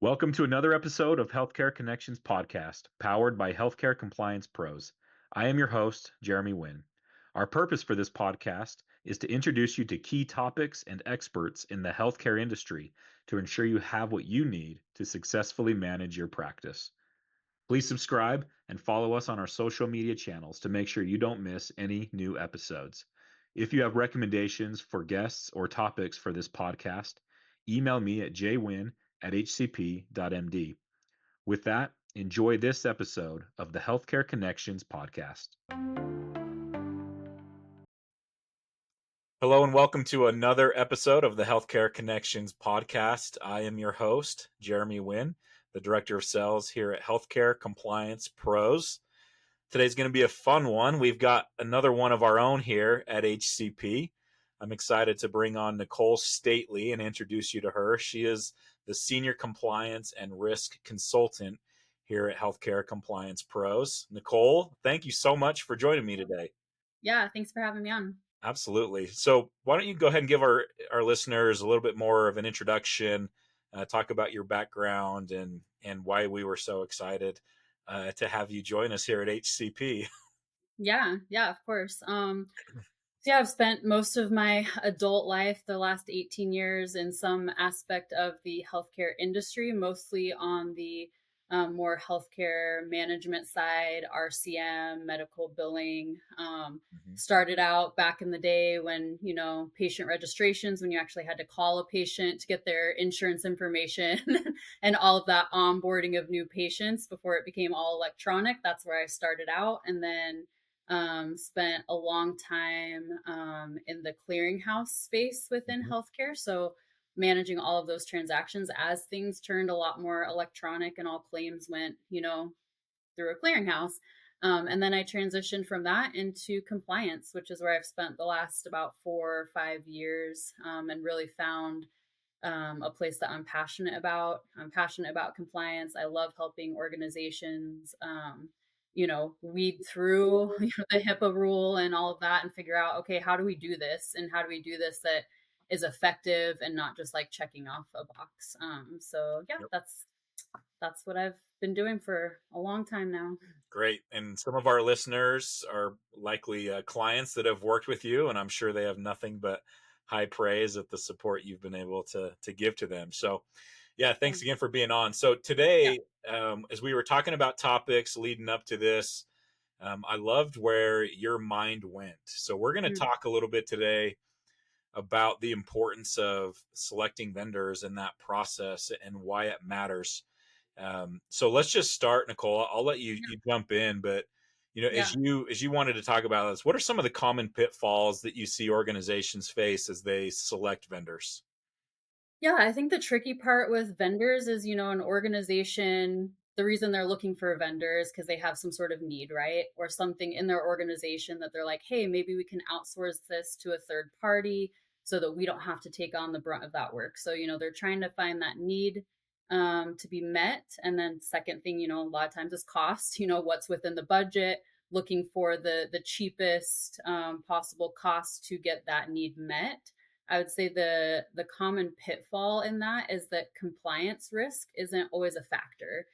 Welcome to another episode of Healthcare Connections podcast, powered by Healthcare Compliance Pros. I am your host, Jeremy Winn. Our purpose for this podcast is to introduce you to key topics and experts in the healthcare industry to ensure you have what you need to successfully manage your practice. Please subscribe and follow us on our social media channels to make sure you don't miss any new episodes. If you have recommendations for guests or topics for this podcast, email me at jwin@hcp.md. With that, enjoy this episode of the Healthcare Connections podcast. Hello and welcome to another episode of the Healthcare Connections podcast. I am your host, Jeremy Winn, the Director of Sales here at Healthcare Compliance Pros. Today's going to be a fun one. We've got another one of our own here at HCP. I'm excited to bring on Nicole Statley and introduce you to her. She is the Senior Compliance and Risk Consultant here at Healthcare Compliance Pros. Nicole, thank you so much for joining me today. Yeah, thanks for having me on. Absolutely. So why don't you go ahead and give our listeners a little bit more of an introduction, talk about your background and why we were so excited to have you join us here at HCP. Yeah, of course. I've spent most of my adult life, the last 18 years, in some aspect of the healthcare industry, mostly on the more healthcare management side, RCM, medical billing. Started out back in the day when, patient registrations, when you actually had to call a patient to get their insurance information and all of that onboarding of new patients before it became all electronic. That's where I started out. And then spent a long time in the clearinghouse space within healthcare. So managing all of those transactions as things turned a lot more electronic and all claims went, through a clearinghouse. And then I transitioned from that into compliance, which is where I've spent the last about 4 or 5 years and really found a place that I'm passionate about. I'm passionate about compliance. I love helping organizations, weed through the HIPAA rule and all of that and figure out, okay, how do we do this? And how do we do this that is effective and not just like checking off a box? Yep. That's what I've been doing for a long time now. Great. And some of our listeners are likely clients that have worked with you, and I'm sure they have nothing but high praise of the support you've been able to give to them. So, yeah, thanks again for being on. So Yeah. today, as we were talking about topics leading up to this, I loved where your mind went. So we're going to Mm. talk a little bit today about the importance of selecting vendors in that process and why it matters. So let's just start, Nicole. I'll let you jump in, but Yeah. as you wanted to talk about this, what are some of the common pitfalls that you see organizations face as they select vendors? Yeah, I think the tricky part with vendors is, an organization, the reason they're looking for a vendor is because they have some sort of need, right? Or something in their organization that they're like, hey, maybe we can outsource this to a third party so that we don't have to take on the brunt of that work. So, they're trying to find that need to be met. And then second thing, a lot of times is cost, what's within the budget, looking for the cheapest possible cost to get that need met. I would say the common pitfall in that is that compliance risk isn't always a factor.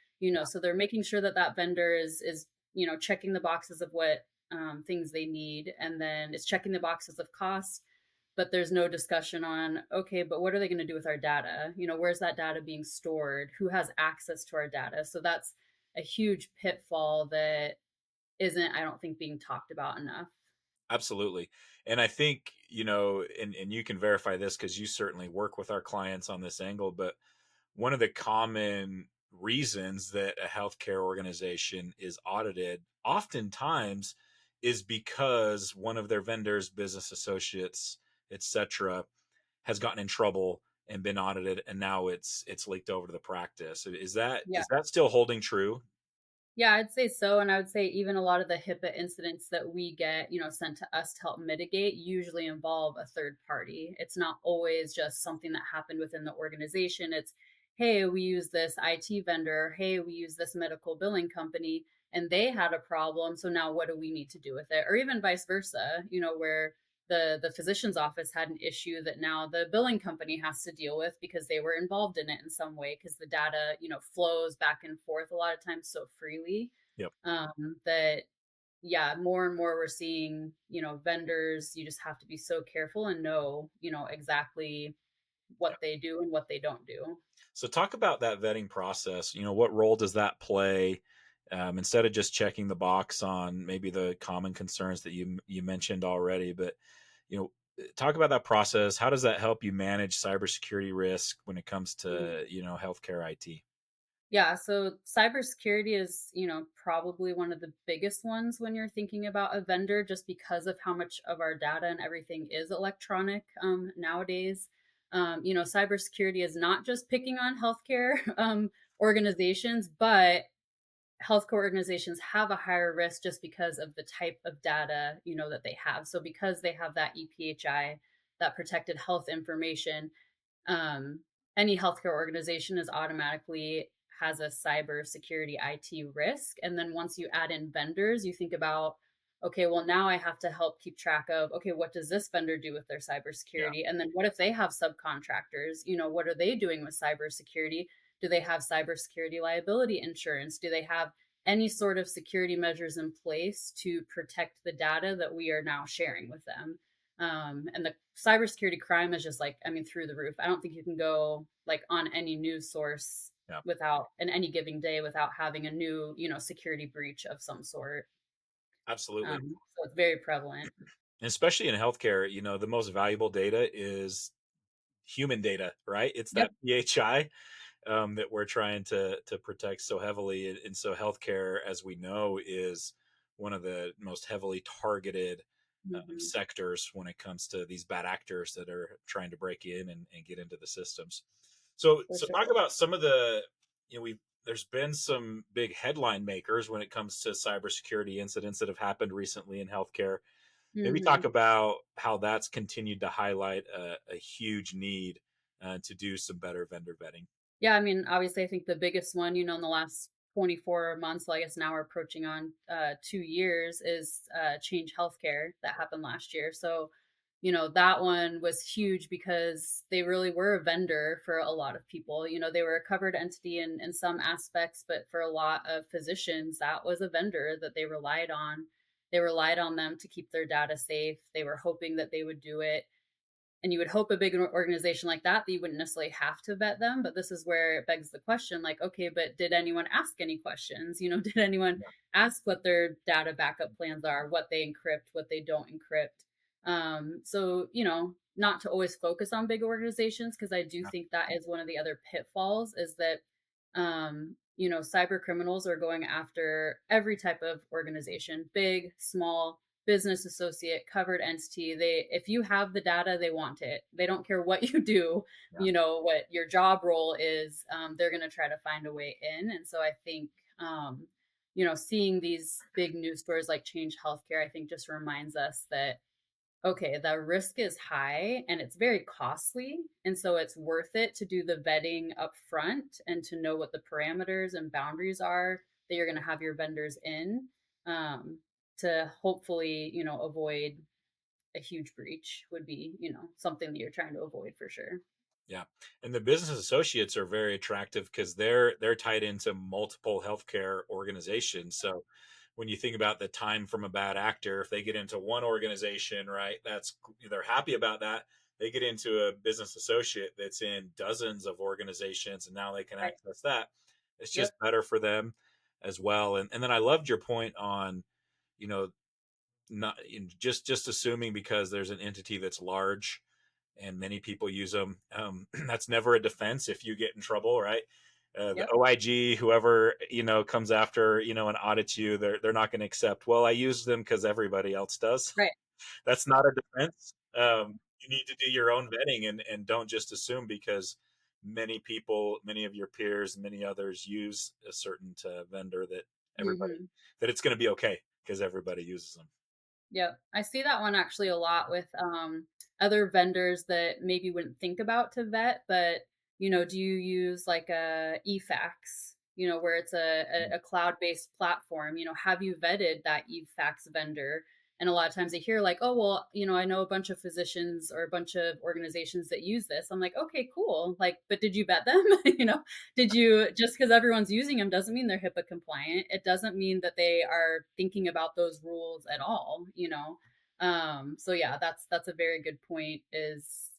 So they're making sure that that vendor is checking the boxes of what things they need, and then it's checking the boxes of cost. But there's no discussion on, okay, but what are they going to do with our data? Where's that data being stored? Who has access to our data? So that's a huge pitfall that isn't, I don't think, being talked about enough. Absolutely. And I think, and you can verify this because you certainly work with our clients on this angle, but one of the common reasons that a healthcare organization is audited oftentimes is because one of their vendors, business associates, etc., has gotten in trouble and been audited, and now it's leaked over to the practice. Yeah. Is that still holding true? Yeah, I'd say so. And I would say even a lot of the HIPAA incidents that we get, sent to us to help mitigate usually involve a third party. It's not always just something that happened within the organization. It's, hey, we use this IT vendor. Hey, we use this medical billing company and they had a problem. So now what do we need to do with it? Or even vice versa, where the physician's office had an issue that now the billing company has to deal with because they were involved in it in some way, because the data, flows back and forth a lot of times so freely, Yep. that yeah, more and more we're seeing, vendors, you just have to be so careful and know, exactly what they do and what they don't do. So talk about that vetting process. What role does that play? Instead of just checking the box on maybe the common concerns that you mentioned already, but you know, talk about that process. How does that help you manage cybersecurity risk when it comes Mhm. to healthcare IT? Yeah, so cybersecurity is, probably one of the biggest ones when you're thinking about a vendor, just because of how much of our data and everything is electronic nowadays. Cybersecurity is not just picking on healthcare organizations, but healthcare organizations have a higher risk just because of the type of data, that they have. So because they have that EPHI, that protected health information, um, any healthcare organization is automatically has a cyber security IT risk. And then once you add in vendors, you think about, okay, well, now I have to help keep track of, okay, what does this vendor do with their Yeah. cybersecurity? And then what if they have subcontractors? What are they doing with cybersecurity? Do they have cybersecurity liability insurance? Do they have any sort of security measures in place to protect the data that we are now sharing with them? And the cybersecurity crime is just like, I mean, through the roof. I don't think you can go like on any news source Yeah. without in any given day without having a new, security breach of some sort. Absolutely. So it's very prevalent. And especially in healthcare, the most valuable data is human data, right? It's Yep. that PHI that we're trying to protect so heavily. And so healthcare, as we know, is one of the most heavily targeted Hmm. sectors when it comes to these bad actors that are trying to break in and get into the systems. So, For so sure. talk about some of the, we there's been some big headline makers when it comes to cybersecurity incidents that have happened recently in healthcare. Maybe talk Hmm. about how that's continued to highlight a huge need to do some better vendor vetting. Yeah, I mean, obviously, I think the biggest one, in the last 24 months, well, I guess now we're approaching on 2 years, is Change Healthcare that happened last year. So, that one was huge because they really were a vendor for a lot of people. They were a covered entity in some aspects, but for a lot of physicians, that was a vendor that they relied on. They relied on them to keep their data safe. They were hoping that they would do it, and you would hope a big organization like that you wouldn't necessarily have to vet them. But this is where it begs the question, like, okay, but did anyone ask any questions? Did anyone Yeah. ask what their data backup plans are, what they encrypt, what they don't encrypt? So, not to always focus on big organizations, because I do Yeah. think that is one of the other pitfalls, is that cyber criminals are going after every type of organization, big, small, business associate, covered entity. They If you have the data, they want it. They don't care what you do, Yeah. what your job role is. They're going to try to find a way in. And so I think seeing these big news stories like Change Healthcare, I think just reminds us that, okay, the risk is high and it's very costly. And so it's worth it to do the vetting up front and to know what the parameters and boundaries are that you're going to have your vendors in, um, to hopefully, avoid a huge breach would be, something that you're trying to avoid for sure. Yeah. And the business associates are very attractive because they're tied into multiple healthcare organizations. So when you think about the time from a bad actor, if they get into one organization, right, they're happy about that. They get into a business associate that's in dozens of organizations and now they can Right. access that. It's Yep. just better for them as well. And then I loved your point on, you know, not just assuming because there's an entity that's large and many people use them. That's never a defense if you get in trouble, right? The Yep. OIG, whoever comes after and audits you, they're not going to accept. Well, I use them because everybody else does. Right. That's not a defense. You need to do your own vetting and don't just assume because many people, many of your peers, many others use a certain vendor everybody Hmm. that it's going to be okay because everybody uses them. Yep. I see that one actually a lot with other vendors that maybe wouldn't think about to vet, but do you use like a eFax, where it's a cloud-based platform? Have you vetted that eFax vendor? And a lot of times I hear like, oh, well, I know a bunch of physicians or a bunch of organizations that use this. I'm like, okay, cool. Like, but did you vet them? Did you, just because everyone's using them doesn't mean they're HIPAA compliant. It doesn't mean that they are thinking about those rules at all. So yeah, that's a very good point is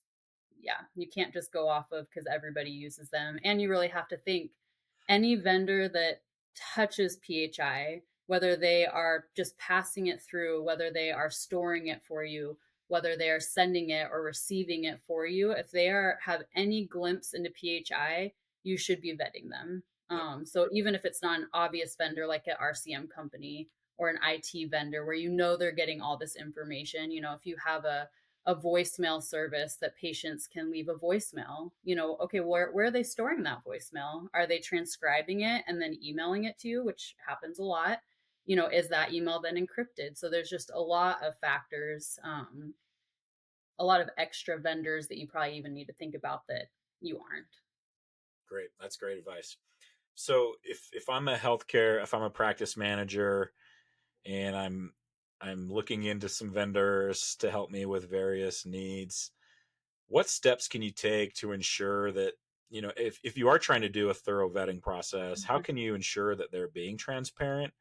yeah, you can't just go off of because everybody uses them. And you really have to think any vendor that touches PHI, whether they are just passing it through, whether they are storing it for you, whether they are sending it or receiving it for you, if they have any glimpse into PHI, you should be vetting them. Yep. So even if it's not an obvious vendor like an RCM company or an IT vendor where they're getting all this information, if you have a voicemail service that patients can leave a voicemail, okay, where are they storing that voicemail? Are they transcribing it and then emailing it to you, which happens a lot? Is that email then encrypted? So there's just a lot of factors, a lot of extra vendors that you probably even need to think about that you aren't. Great. That's great advice. So if I'm if I'm a practice manager and I'm looking into some vendors to help me with various needs, what steps can you take to ensure that, if you are trying to do a thorough vetting process, how Mhm. can you ensure that they're being transparent,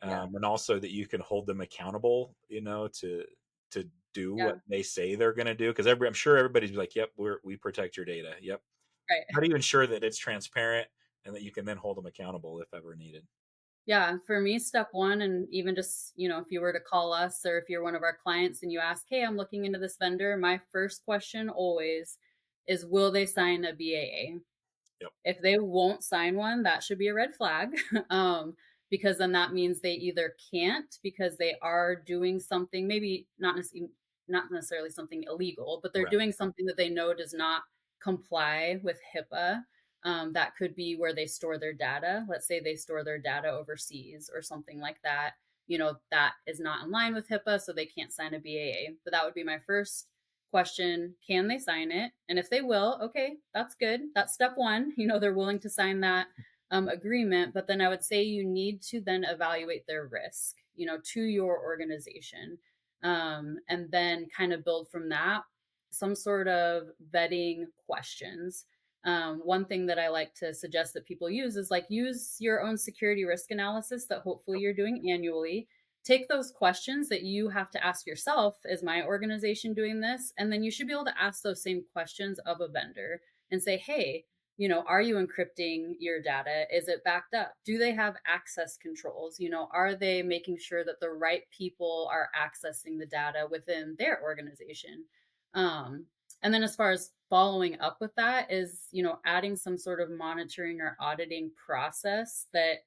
Yeah. and also that you can hold them accountable, to do what Yeah. they say they're going to do? Because I'm sure everybody's like, "Yep, we protect your data." Yep. Right. How do you ensure that it's transparent and that you can then hold them accountable if ever needed? Yeah, for me, step one, and even just, if you were to call us or if you're one of our clients and you ask, hey, I'm looking into this vendor, my first question always is, will they sign a BAA? Yep. If they won't sign one, that should be a red flag. Because then that means they either can't because they are doing something, maybe not necessarily something illegal, but they're Right. doing something that they know does not comply with HIPAA. That could be where they store their data. Let's say they store their data overseas or something like that. That is not in line with HIPAA, so they can't sign a BAA. But that would be my first question. Can they sign it? And if they will, okay, that's good. That's step one. They're willing to sign that agreement. But then I would say you need to then evaluate their risk, to your organization. And then kind of build from that some sort of vetting questions. One thing that I like to suggest that people use is like use your own security risk analysis that hopefully you're doing annually. Take those questions that you have to ask yourself, is my organization doing this? And then you should be able to ask those same questions of a vendor and say, hey, are you encrypting your data? Is it backed up? Do they have access controls? Are they making sure that the right people are accessing the data within their organization? Um, and then as far as following up with that is, adding some sort of monitoring or auditing process that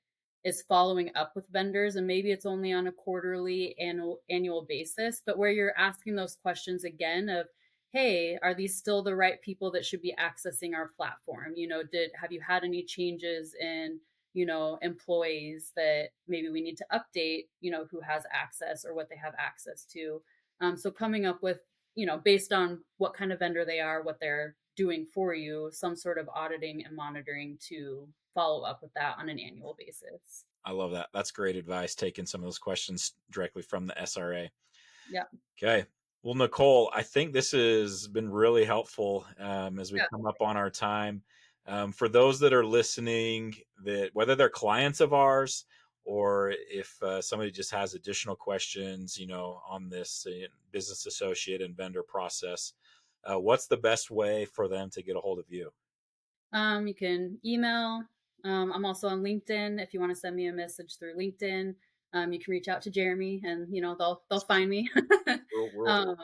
is following up with vendors, and maybe it's only on a quarterly annual basis, but where you're asking those questions again of, hey, are these still the right people that should be accessing our platform? Have you had any changes in, employees that maybe we need to update, who has access or what they have access to? So coming up with, based on what kind of vendor they are, what they're doing for you, some sort of auditing and monitoring to follow up with that on an annual basis. I love that. That's great advice, taking some of those questions directly from the SRA. Yeah. Okay. Well, Nicole, I think this has been really helpful, as we Yeah. come up on our time. For those that are listening, that whether they're clients of ours or if somebody just has additional questions, on this business associate and vendor process, what's the best way for them to get a hold of you? You can email. I'm also on LinkedIn. If you want to send me a message through LinkedIn, you can reach out to Jeremy, and they'll find me. We'll do. um,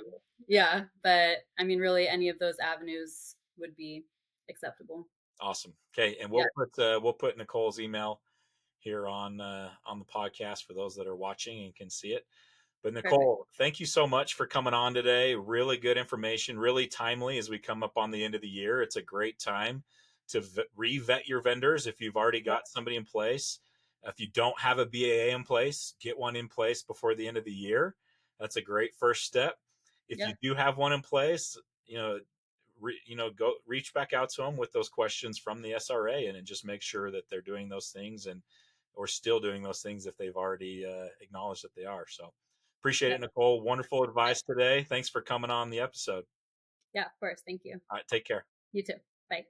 yeah, but I mean, really, any of those avenues would be acceptable. Awesome. Okay, and Yeah, we'll put Nicole's email here on the podcast for those that are watching and can see it. But perfect. Nicole, thank you so much for coming on today. Really good information, really timely as we come up on the end of the year. It's a great time to re-vet your vendors if you've already Yep. got somebody in place. If you don't have a BAA in place, get one in place before the end of the year. That's a great first step. If you Yep. do have one in place, go reach back out to them with those questions from the SRA and just make sure that they're doing those things and or still doing those things if they've already acknowledged that they are. So Appreciate it, Nicole. Wonderful advice today. Thanks for coming on the episode. Yeah, of course. Thank you. All right, take care. You too. Bye.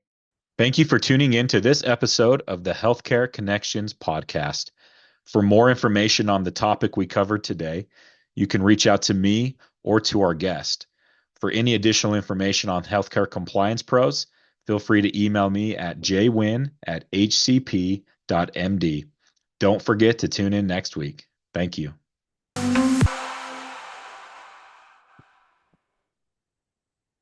Thank you for tuning in to this episode of the Healthcare Connections podcast. For more information on the topic we covered today, you can reach out to me or to our guest. For any additional information on healthcare compliance pros, feel free to email me at jwin@hcp.md. Don't forget to tune in next week. Thank you.